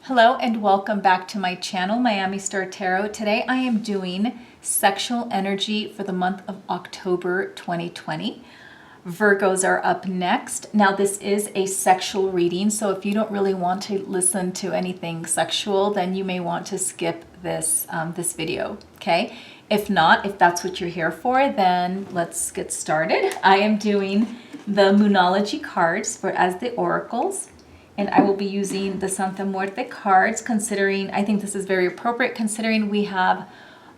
Hello and welcome back to my channel, Miami Star Tarot. Today I am doing sexual energy for the month of October 2020. Virgos are up next. Now this is a sexual reading, so if you don't really want to listen to anything sexual, then you may want to skip this, this video, okay? If not, if that's what you're here for, then let's get started. I am doing the Moonology cards as the oracles. And I will be using the Santa Muerte cards, considering, I think this is very appropriate considering we have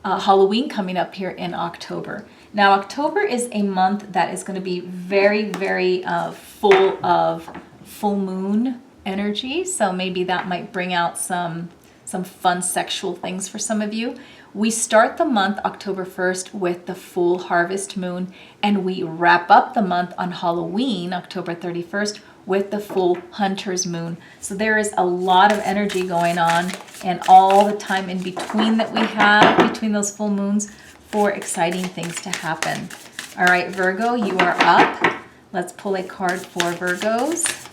Halloween coming up here in October. Now, October is a month that is going to be very, very full of full moon energy. So maybe that might bring out some fun sexual things for some of you. We start the month October 1st with the full harvest moon, and we wrap up the month on Halloween, October 31st, with the full hunter's moon. So there is a lot of energy going on, and all the time in between that we have between those full moons for exciting things to happen. All right, Virgo, you are up. Let's pull a card for Virgos.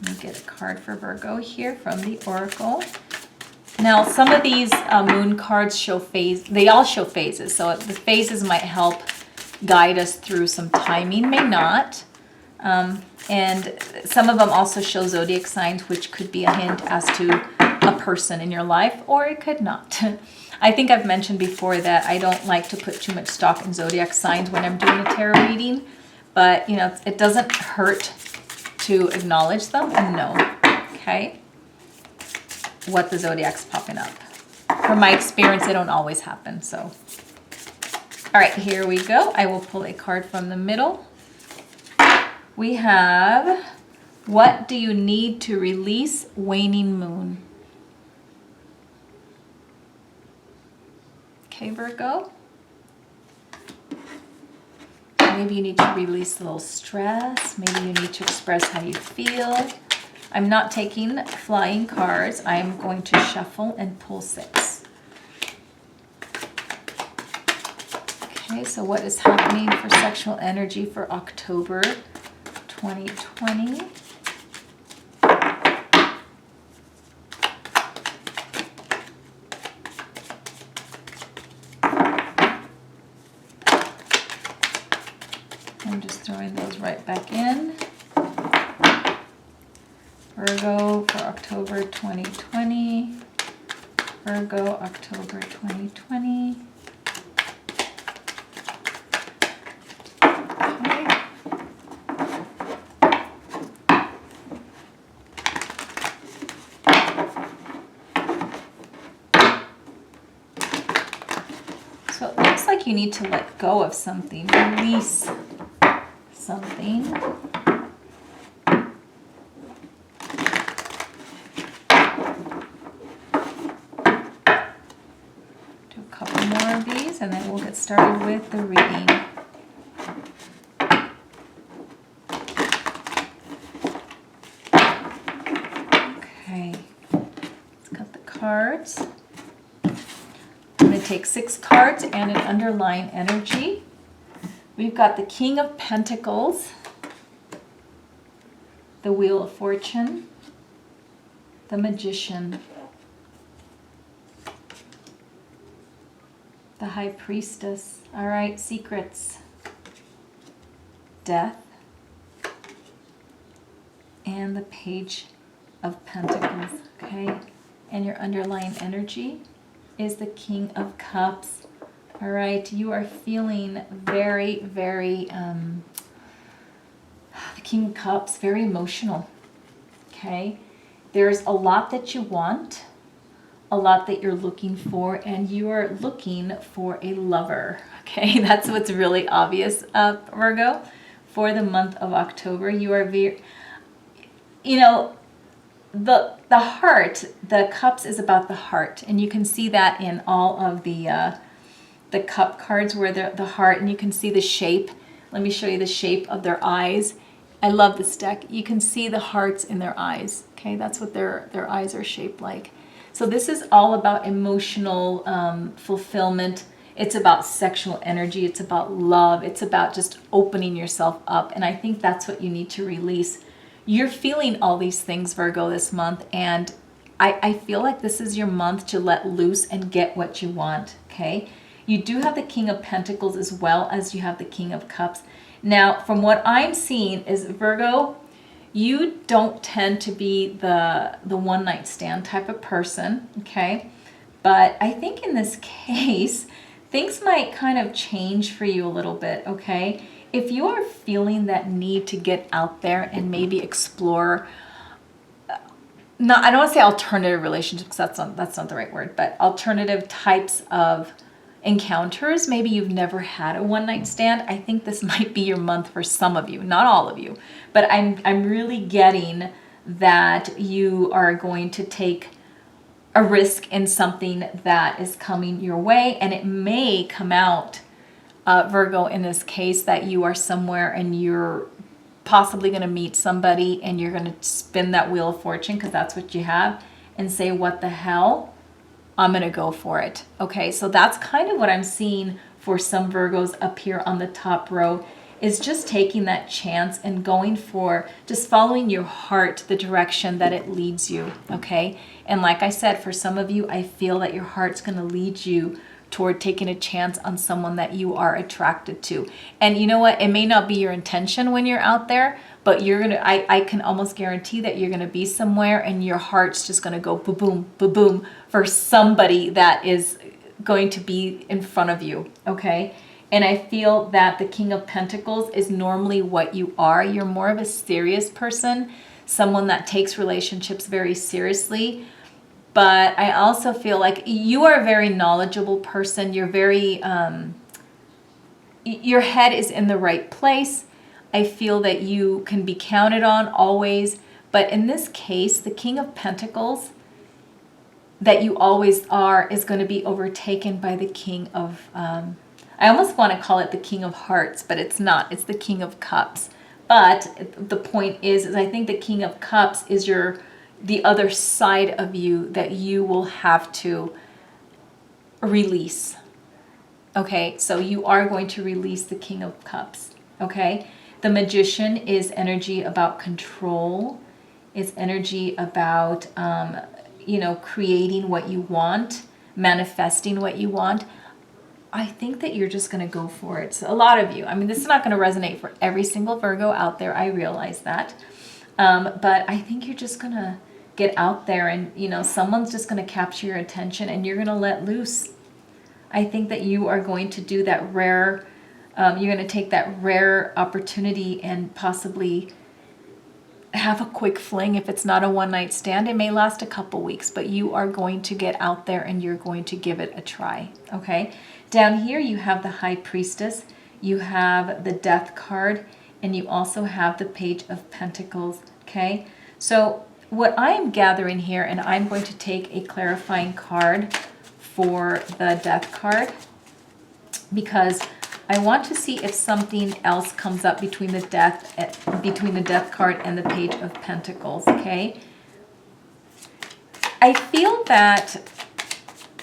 Let me get a card for Virgo here from the Oracle. Now, some of these moon cards show they all show phases. So the phases might help guide us through some timing, may not. And some of them also show zodiac signs, which could be a hint as to a person in your life, or it could not. I think I've mentioned before that I don't like to put too much stock in zodiac signs when I'm doing a tarot reading, but you know, it doesn't hurt to acknowledge them and know, okay, what the zodiac's popping up. From my experience, they don't always happen, so. All right, here we go. I will pull a card from the middle. We have, what do you need to release waning moon? Okay, Virgo. Maybe you need to release a little stress. Maybe you need to express how you feel. I'm not taking flying cards. I am going to shuffle and pull 6. Okay, so what is happening for sexual energy for October 2020? I'm just throwing those right back in. Virgo for October 2020. Virgo, October 2020. Okay. So it looks like you need to let go of something, release something. And then we'll get started with the reading. Okay, let's cut the cards. I'm going to take 6 cards and an underlying energy. We've got the King of Pentacles, the Wheel of Fortune, the Magician, the High Priestess. All right, secrets, death, and the Page of Pentacles, okay? And your underlying energy is the King of Cups. All right, you are feeling very, very, the King of Cups, very emotional, okay? There's a lot that you want, a lot that you're looking for, and you are looking for a lover, okay? That's what's really obvious, Virgo. For the month of October, you are very, you know, the heart, the cups is about the heart, and you can see that in all of the cup cards where the heart, and you can see the shape. Let me show you the shape of their eyes. I love this deck. You can see the hearts in their eyes, okay? That's what their eyes are shaped like. So this is all about emotional fulfillment, It's about sexual energy. It's about love. It's about just opening yourself up. And I think that's what you need to release. You're feeling all these things, Virgo, this month. And I feel like this is your month to let loose and get what you want, okay? You do have the King of Pentacles as well as you have the King of Cups. Now, from what I'm seeing is, Virgo, you don't tend to be the one night stand type of person, okay? But I think in this case, things might kind of change for you a little bit, okay? If you are feeling that need to get out there and maybe explore, I don't want to say alternative relationships, that's not the right word, but alternative types of encounters. Maybe you've never had a one night stand. I think this might be your month for some of you, not all of you, but I'm really getting that you are going to take a risk in something that is coming your way, and it may come out, Virgo, in this case, that you are somewhere and you're possibly going to meet somebody and you're going to spin that wheel of fortune, because that's what you have, and say, what the hell? I'm going to go for it. Okay, so that's kind of what I'm seeing for some Virgos up here on the top row, is just taking that chance and going for, just following your heart, the direction that it leads you, okay? And like I said, for some of you, I feel that your heart's going to lead you toward taking a chance on someone that you are attracted to. And you know what? It may not be your intention when you're out there, but you're going to, I can almost guarantee that you're going to be somewhere and your heart's just going to go boom, boom, boom for somebody that is going to be in front of you, okay? And I feel that the King of Pentacles is normally what you are. You're more of a serious person, someone that takes relationships very seriously. But I also feel like you are a very knowledgeable person. You're very, your head is in the right place. I feel that you can be counted on always. But in this case, the King of Pentacles that you always are is going to be overtaken by the King of, I almost want to call it the King of Hearts, but it's not. It's the King of Cups. But the point is I think the King of Cups is the other side of you that you will have to release. Okay, so you are going to release the King of Cups. Okay, the Magician is energy about control. It's energy about, creating what you want, manifesting what you want. I think that you're just going to go for it. So a lot of you, I mean, this is not going to resonate for every single Virgo out there. I realize that. But I think you're just going to get out there and, someone's just going to capture your attention and you're going to let loose. I think that you are going to do that rare, you're going to take that rare opportunity and possibly have a quick fling. If it's not a one night stand, it may last a couple weeks, but you are going to get out there and you're going to give it a try. Okay. Down here, you have the High Priestess, you have the Death card, and you also have the Page of Pentacles. Okay. So what I am gathering here, and I'm going to take a clarifying card for the Death card, because I want to see if something else comes up between the Death card and the Page of Pentacles, okay? I feel that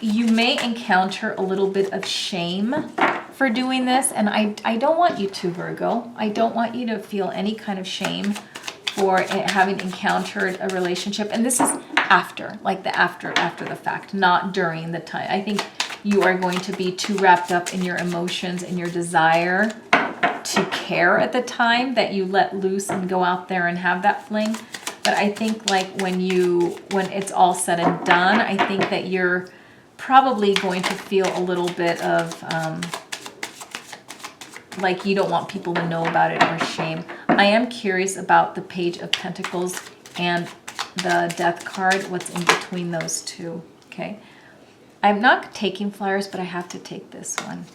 you may encounter a little bit of shame for doing this, and I don't want you to, Virgo. I don't want you to feel any kind of shame for having encountered a relationship. And this is after, like the after the fact, not during the time. I think you are going to be too wrapped up in your emotions and your desire to care at the time that you let loose and go out there and have that fling. But I think like when it's all said and done, I think that you're probably going to feel a little bit of like you don't want people to know about it, or shame. I am curious about the Page of Pentacles and the Death card, what's in between those two, okay? I'm not taking flyers, but I have to take this one.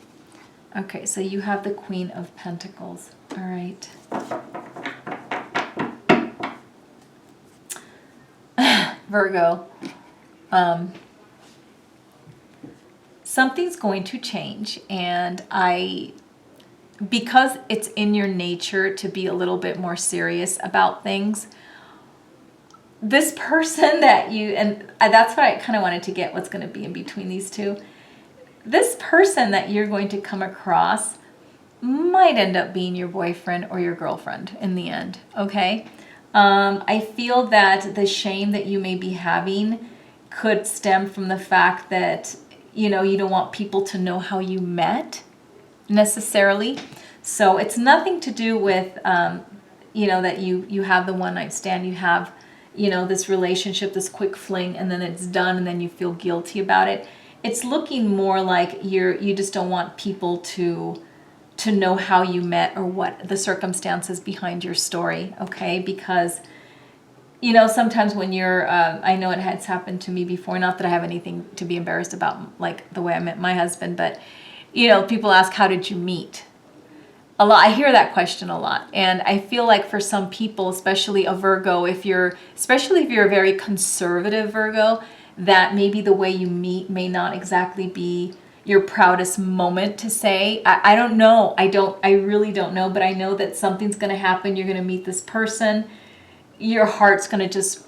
Okay, so you have the Queen of Pentacles. All right. Virgo. Something's going to change, and because it's in your nature to be a little bit more serious about things, this person that and that's what I kind of wanted to get, what's going to be in between these two. this person that you're going to come across might end up being your boyfriend or your girlfriend in the end, okay? I feel that the shame that you may be having could stem from the fact that, you know, you don't want people to know how you met necessarily. So it's nothing to do with, you know, that you have the one night stand, you have, you know, this relationship, this quick fling, and then it's done and then you feel guilty about it. It's looking more like you just don't want people to know how you met or what the circumstances behind your story, okay? Because, you know, sometimes when you're, I know it has happened to me before, not that I have anything to be embarrassed about, like the way I met my husband, but, you know, people ask, how did you meet? A lot, I hear that question a lot. And I feel like for some people, especially a Virgo, especially if you're a very conservative Virgo, that maybe the way you meet may not exactly be your proudest moment to say. I don't know. I really don't know, but I know that something's going to happen. You're going to meet this person. Your heart's going to just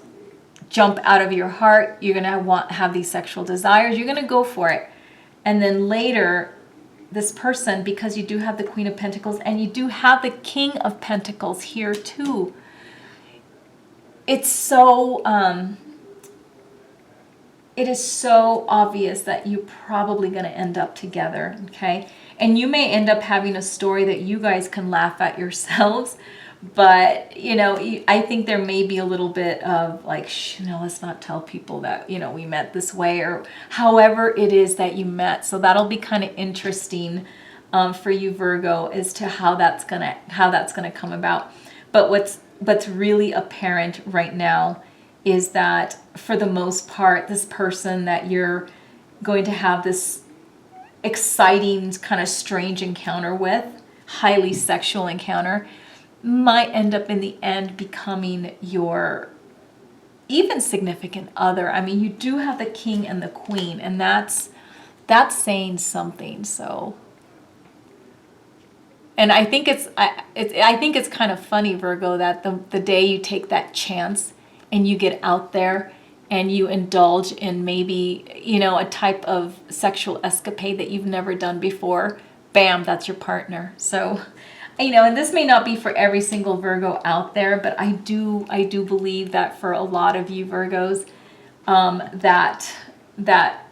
jump out of your heart. You're going to have these sexual desires. You're going to go for it. And then later, this person, because you do have the Queen of Pentacles and you do have the King of Pentacles here too, it's so it is so obvious that you're probably going to end up together, okay? And you may end up having a story that you guys can laugh at yourselves, but, you know, I think there may be a little bit of like, let's not tell people that, you know, we met this way, or however it is that you met. So that'll be kind of interesting for you, Virgo, as to how that's gonna come about. But what's really apparent right now is that for the most part, this person that you're going to have this exciting kind of strange encounter with, highly sexual encounter, might end up in the end becoming your even significant other. I mean, you do have the King and the Queen, and that's saying something. So, and I think it's kind of funny, Virgo, that the day you take that chance and you get out there and you indulge in maybe, you know, a type of sexual escapade that you've never done before, bam, that's your partner. So, you know, and this may not be for every single Virgo out there, but I do believe that for a lot of you Virgos, that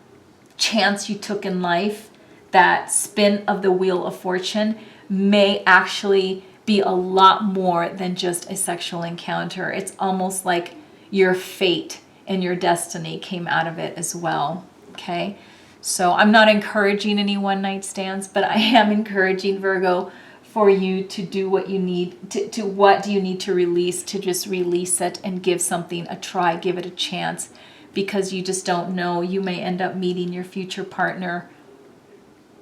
chance you took in life, that spin of the wheel of fortune, may actually be a lot more than just a sexual encounter. It's almost like your fate and your destiny came out of it as well, okay? So I'm not encouraging any one-night stands, but I am encouraging, Virgo, for you to do what you need to what do you need to release, to just release it and give something a try, give it a chance, because you just don't know. You may end up meeting your future partner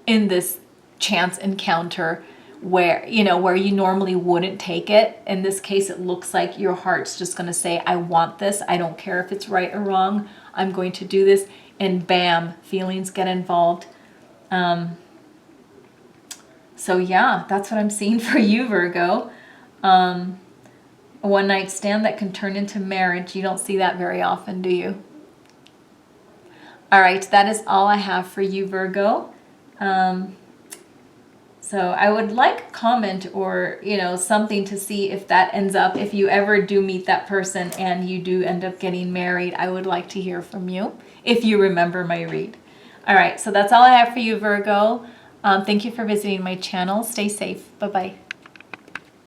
in this chance encounter where, you know, where you normally wouldn't take it. In this case, it looks like your heart's just going to say, I want this. I don't care if it's right or wrong. I'm going to do this. And bam, feelings get involved. So yeah, that's what I'm seeing for you, Virgo. A one-night stand that can turn into marriage. You don't see that very often, do you? All right, that is all I have for you, Virgo. So I would like a comment or, you know, something to see if that ends up, if you ever do meet that person and you do end up getting married, I would like to hear from you if you remember my read. All right, so that's all I have for you, Virgo. Thank you for visiting my channel. Stay safe. Bye-bye.